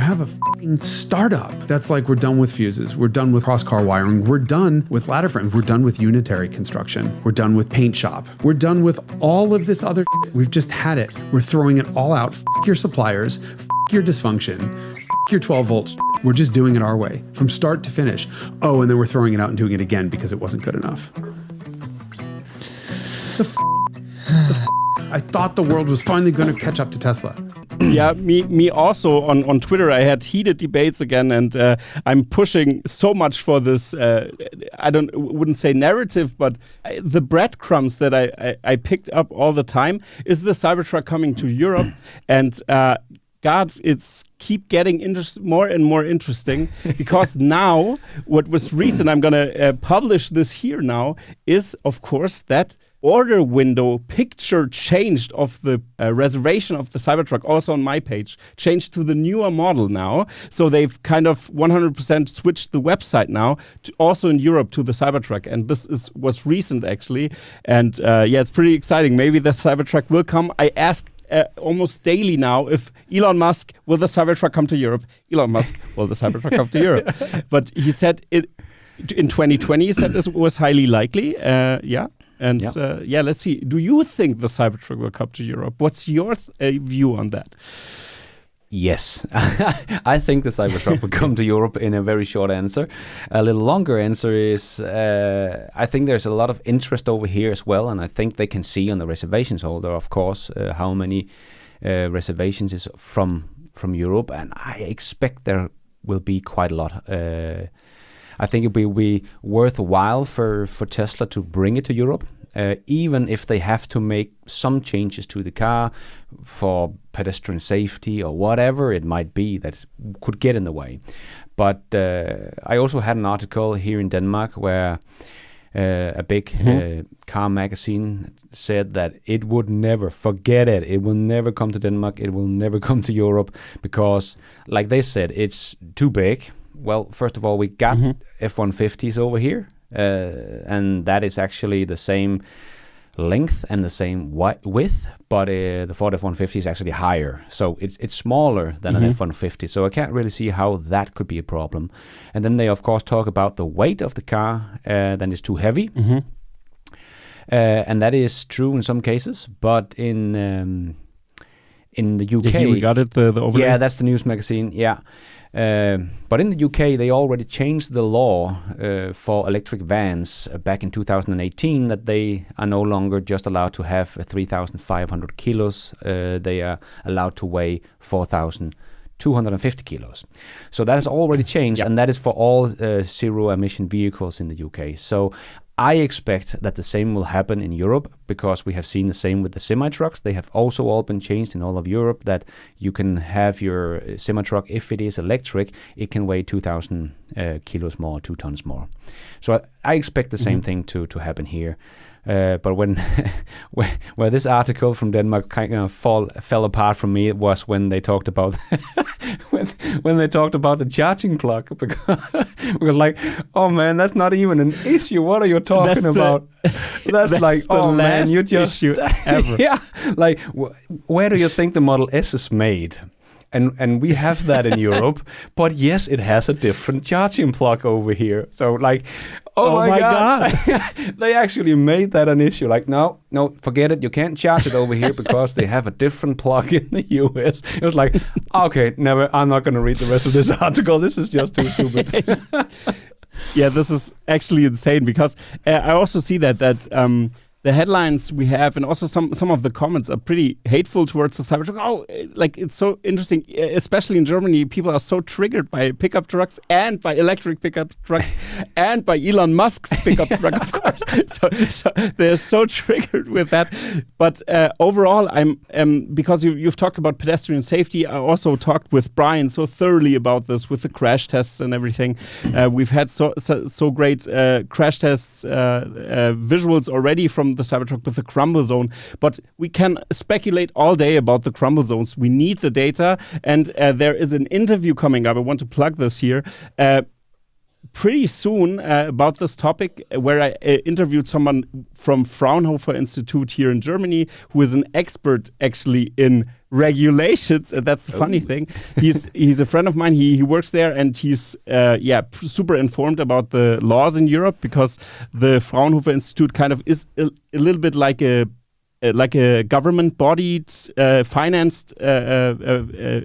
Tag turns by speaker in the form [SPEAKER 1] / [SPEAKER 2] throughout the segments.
[SPEAKER 1] have a fucking startup that's like, we're done with fuses, we're done with cross-car wiring, we're done with ladder frames, we're done with unitary construction, we're done with paint shop, we're done with all of this other shit. We've just had it. We're throwing it all out. Fuck your suppliers, fuck your dysfunction, fuck your 12 volts. We're just doing it our way from start to finish. Oh, and then we're throwing it out and doing it again because it wasn't good enough. I thought the world was finally going to catch up to Tesla.
[SPEAKER 2] Yeah, me also on Twitter. I had heated debates again, and I'm pushing so much for this. Wouldn't say narrative, but the breadcrumbs that I picked up all the time is the Cybertruck coming to Europe, and God, it's keep getting more and more interesting because now what was recent, I'm gonna publish this here now, is of course that order window picture changed of the reservation of the Cybertruck, also on my page, changed to the newer model now. So they've kind of 100% switched the website now to also in Europe to the Cybertruck. And this was recent actually. And yeah, it's pretty exciting. Maybe the Cybertruck will come. I ask almost daily now if Elon Musk, will the Cybertruck come to Europe? Elon Musk, will the Cybertruck come to Europe? But he said it in 2020, he said this was highly likely. Yeah. And yeah, let's see. Do you think the Cybertruck will come to Europe? What's your view on that?
[SPEAKER 3] Yes, I think the Cybertruck will come to Europe in a very short answer. A little longer answer is I think there's a lot of interest over here as well. And I think they can see on the reservations holder, of course, how many reservations is from Europe. And I expect there will be quite a lot. I think it will be worthwhile for Tesla to bring it to Europe, even if they have to make some changes to the car for pedestrian safety or whatever it might be that could get in the way. But I also had an article here in Denmark where a big car magazine said that it would never, forget it, it will never come to Denmark, it will never come to Europe because, like they said, it's too big. Well, first of all, we got F-150s over here, and that is actually the same length and the same width, but the Ford F-150 is actually higher. So it's smaller than an F-150, so I can't really see how that could be a problem. And then they, of course, talk about the weight of the car, then it's too heavy. And that is true in some cases, but in the UK...
[SPEAKER 2] Yeah, we got it, the overlay.
[SPEAKER 3] Yeah, that's the news magazine, yeah. But in the UK, they already changed the law for electric vans back in 2018 that they are no longer just allowed to have 3,500 kilos. They are allowed to weigh 4,250 kilos. So that has already changed, and that is for all zero-emission vehicles in the UK. So I expect that the same will happen in Europe because we have seen the same with the semi-trucks. They have also all been changed in all of Europe that you can have your semi-truck, if it is electric, it can weigh 2,000 kilos more, 2 tons more. So I expect the same thing to happen here. But where this article from Denmark kind of fell apart from me, it was when they talked about when they talked about the charging plug because like, oh man, that's not even an issue. What are you talking about? That's like, oh man, you just
[SPEAKER 2] ever.
[SPEAKER 3] Yeah, like where do you think the Model S is made? And we have that in Europe, but yes, it has a different charging plug over here. So like, oh my God. They actually made that an issue. Like, no, forget it. You can't charge it over here because they have a different plug in the US. It was like, okay, never. I'm not going to read the rest of this article. This is just too stupid.
[SPEAKER 2] Yeah, this is actually insane because I also see that the headlines we have and also some of the comments are pretty hateful towards the Cybertruck. Oh, like it's so interesting, especially in Germany, people are so triggered by pickup trucks and by electric pickup trucks and by Elon Musk's pickup truck, of course. So they're so triggered with that. But overall, I'm because you've talked about pedestrian safety. I also talked with Brian so thoroughly about this with the crash tests and everything. We've had so great crash tests visuals already from the Cybertruck with the crumble zone, but we can speculate all day about the crumble zones. We need the data, and there is an interview coming up. I want to plug this here. pretty soon about this topic, where I interviewed someone from Fraunhofer Institute here in Germany, who is an expert actually in regulations, and that's the funny thing. He's a friend of mine. He works there, and he's super informed about the laws in Europe, because the Fraunhofer Institute kind of is a little bit like a government bodied financed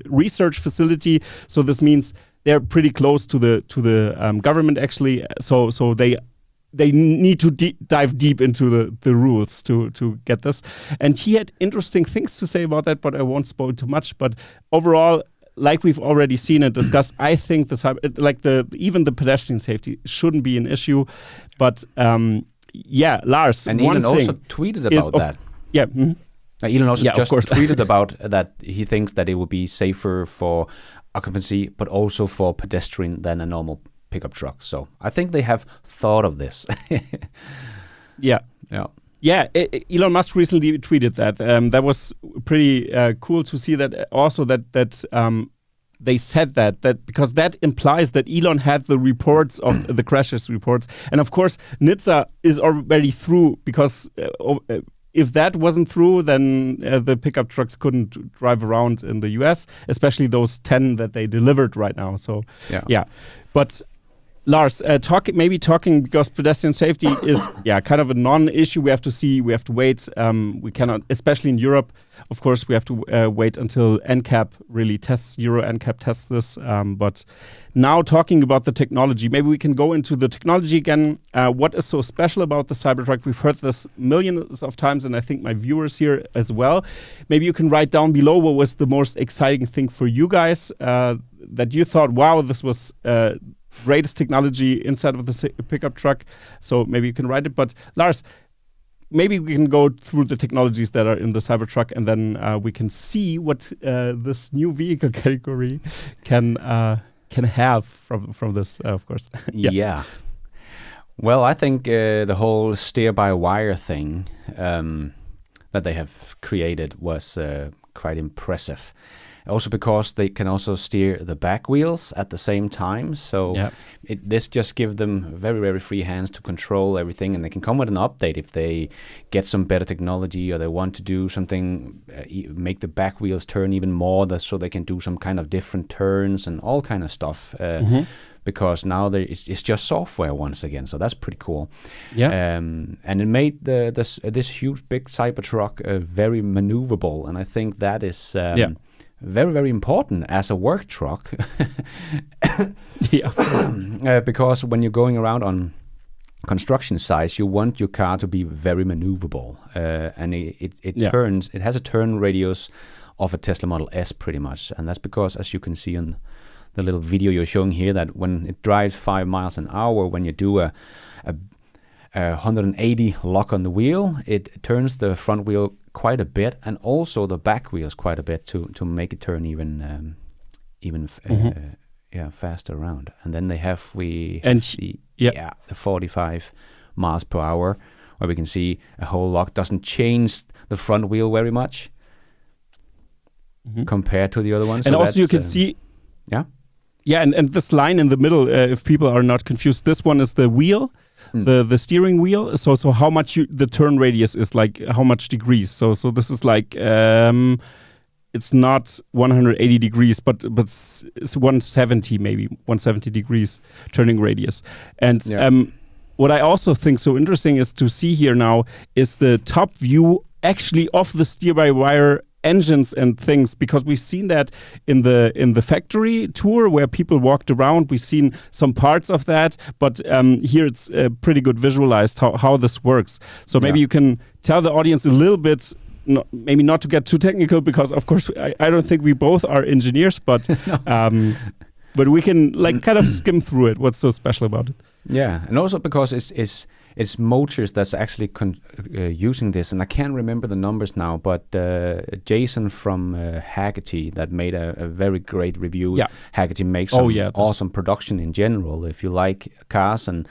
[SPEAKER 2] research facility. So this means they're pretty close to the government actually. So they need to dive deep into the rules to get this. And he had interesting things to say about that, but I won't spoil too much. But overall, like we've already seen and discussed, I think even the pedestrian safety shouldn't be an issue. But Lars,
[SPEAKER 3] and
[SPEAKER 2] one
[SPEAKER 3] Elon
[SPEAKER 2] thing
[SPEAKER 3] also tweeted about that.
[SPEAKER 2] Yeah. Mm-hmm.
[SPEAKER 3] Elon also just
[SPEAKER 2] of course.
[SPEAKER 3] tweeted about that he thinks that it would be safer for occupancy, but also for pedestrian than a normal pickup truck. So I think they have thought of this.
[SPEAKER 2] Yeah. Elon Musk recently tweeted that. That was pretty cool to see that. Also, that they said that because that implies that Elon had the reports of the crashes reports, and of course NHTSA is already through, because if that wasn't true, then the pickup trucks couldn't drive around in the US, especially those 10 that they delivered right now. So yeah. But Lars, talking because pedestrian safety is kind of a non-issue. We have to wait. We cannot, especially in Europe, of course, we have to wait until NCAP really tests, Euro NCAP tests this. But now talking about the technology, maybe we can go into the technology again. What is so special about the Cybertruck? We've heard this millions of times, and I think my viewers here as well. Maybe you can write down below what was the most exciting thing for you guys that you thought, wow, this was greatest technology inside of the pickup truck. So maybe you can write it. But Lars, maybe we can go through the technologies that are in the Cybertruck, and then we can see what this new vehicle category can have from this, of course.
[SPEAKER 3] Yeah. Well, I think the whole steer-by-wire thing that they have created was quite impressive. Also because they can also steer the back wheels at the same time. So this just gives them very, very free hands to control everything. And they can come with an update if they get some better technology, or they want to do something, make the back wheels turn even more, so they can do some kind of different turns and all kind of stuff. Because now it's just software once again. So that's pretty cool. Yeah. And it made this huge, big Cybertruck very maneuverable. And I think that is... very, very important as a work truck. Because when you're going around on construction sites, you want your car to be very maneuverable. And it turns, it has a turn radius of a Tesla Model S pretty much. And that's because, as you can see on the little video you're showing here, that when it drives 5 miles an hour, when you do a 180 lock on the wheel, it turns the front wheel quite a bit, and also the back wheels quite a bit to make it turn even faster around. And then the 45 miles per hour, where we can see a whole lock doesn't change the front wheel very much compared to the other ones.
[SPEAKER 2] And so also you can see and this line in the middle, if people are not confused, this one is the wheel. The steering wheel. So how much the turn radius is, like how much degrees. So this is like it's not 180 degrees, but it's 170 maybe 170 degrees turning radius. And what I also think so interesting is to see here now is the top view actually of the steer-by-wire engines and things, because we've seen that in the factory tour where people walked around. We've seen some parts of that, but here it's pretty good visualized how this works. So maybe you can tell the audience a little bit, maybe not to get too technical, because of course I don't think we both are engineers, but but we can kind of skim through it. What's so special about it?
[SPEAKER 3] Yeah, and also because it's motors that's actually using this, and I can't remember the numbers now, but Jason from Hagerty that made a very great review. Yeah. Hagerty makes some awesome production in general. If you like cars and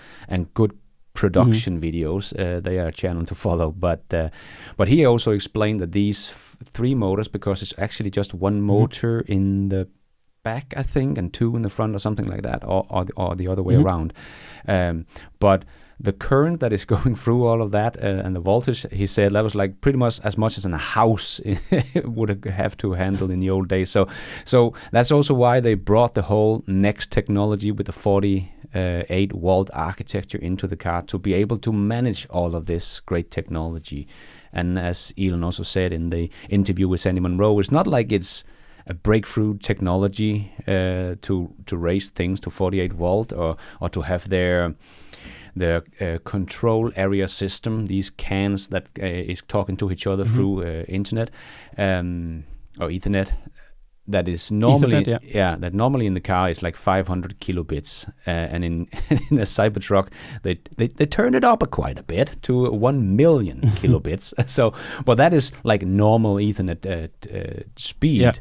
[SPEAKER 3] good production videos, they are a channel to follow. But he also explained that these 3 motors, because it's actually just one motor in the back, I think, and 2 in the front or something like that, or the other way around. But the current that is going through all of that and the voltage, he said that was like pretty much as in a house would have to handle in the old days. So that's also why they brought the whole next technology with the 48-volt architecture into the car, to be able to manage all of this great technology. And as Elon also said in the interview with Sandy Munro, it's not like it's a breakthrough technology to raise things to 48 volt or to have the control area system, these cans that is talking to each other through internet or Ethernet. That is normally
[SPEAKER 2] Ethernet,
[SPEAKER 3] that normally in the car is like 500 kilobits, and in a Cybertruck they turn it up quite a bit to 1 million kilobits. So, but that is like normal Ethernet speed.
[SPEAKER 2] Yeah.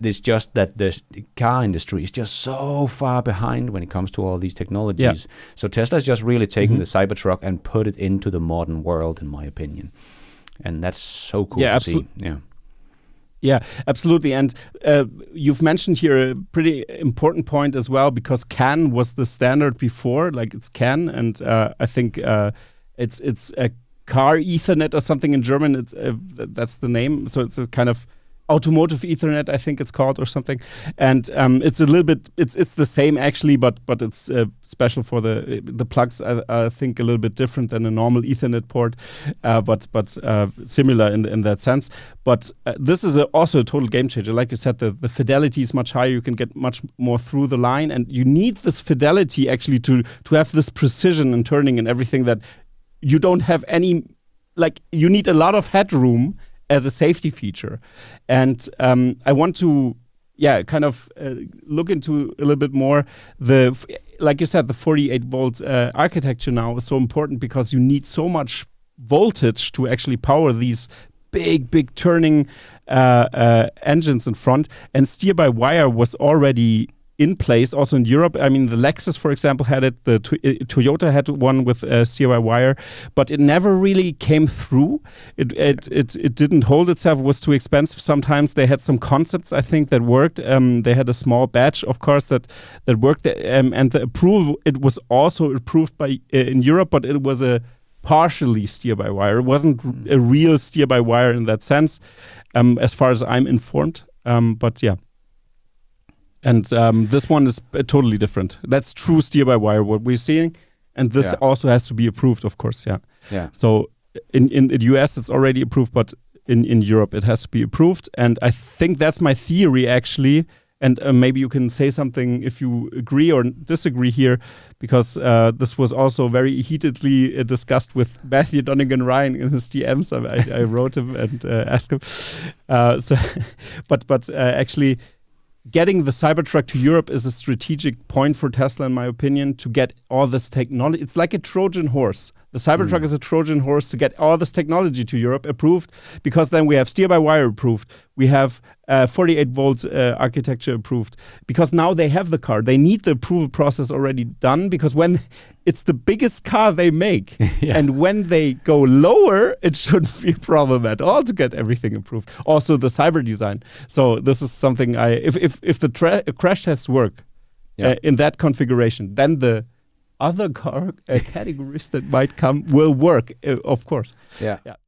[SPEAKER 3] It's just that the car industry is just so far behind when it comes to all these technologies. Yeah. So Tesla is just really taking the Cybertruck and put it into the modern world, in my opinion, and that's so cool to see.
[SPEAKER 2] Yeah, absolutely. And you've mentioned here a pretty important point as well, because CAN was the standard before, like it's CAN, and I think it's a car Ethernet or something in German. It's that's the name. So it's a kind of automotive Ethernet, I think it's called, or something. And it's a little bit, it's the same actually, but it's special for the plugs. I think a little bit different than a normal Ethernet port, but similar in that sense. But this is also a total game changer. Like you said, the fidelity is much higher. You can get much more through the line, and you need this fidelity actually to have this precision in turning and everything that you don't have any. Like, you need a lot of headroom as a safety feature. And I want to, kind of look into a little bit more like you said, the 48 volt architecture now is so important because you need so much voltage to actually power these big turning engines in front. And steer-by-wire was already in place also in Europe. I mean, the Lexus, for example, had it. The Toyota had one with steer-by-wire, but it never really came through. It didn't hold itself. It was too expensive. Sometimes they had some concepts, I think, that worked. They had a small batch, of course, that worked. And the approval, it was also approved by in Europe, but it was a partially steer-by-wire. It wasn't a real steer-by-wire in that sense, as far as I'm informed. But yeah. And this one is totally different. That's true steer-by-wire, what we're seeing. And this also has to be approved, of course, yeah. So in the US, it's already approved, but in Europe, it has to be approved. And I think that's my theory, actually. And maybe you can say something if you agree or disagree here, because this was also very heatedly discussed with Matthew Donegan Ryan in his DMs. I wrote him and asked him. But actually, getting the Cybertruck to Europe is a strategic point for Tesla, in my opinion, to get all this technology. It's like a Trojan horse. The Cybertruck is a Trojan horse to get all this technology to Europe approved, because then we have steer-by-wire approved. We have 48 volt architecture approved, because now they have the car. They need the approval process already done, because when it's the biggest car they make, and when they go lower, it shouldn't be a problem at all to get everything approved. Also the cyber design. So this is something if the crash tests work in that configuration, then the other car categories that might come will work, of course.
[SPEAKER 3] Yeah.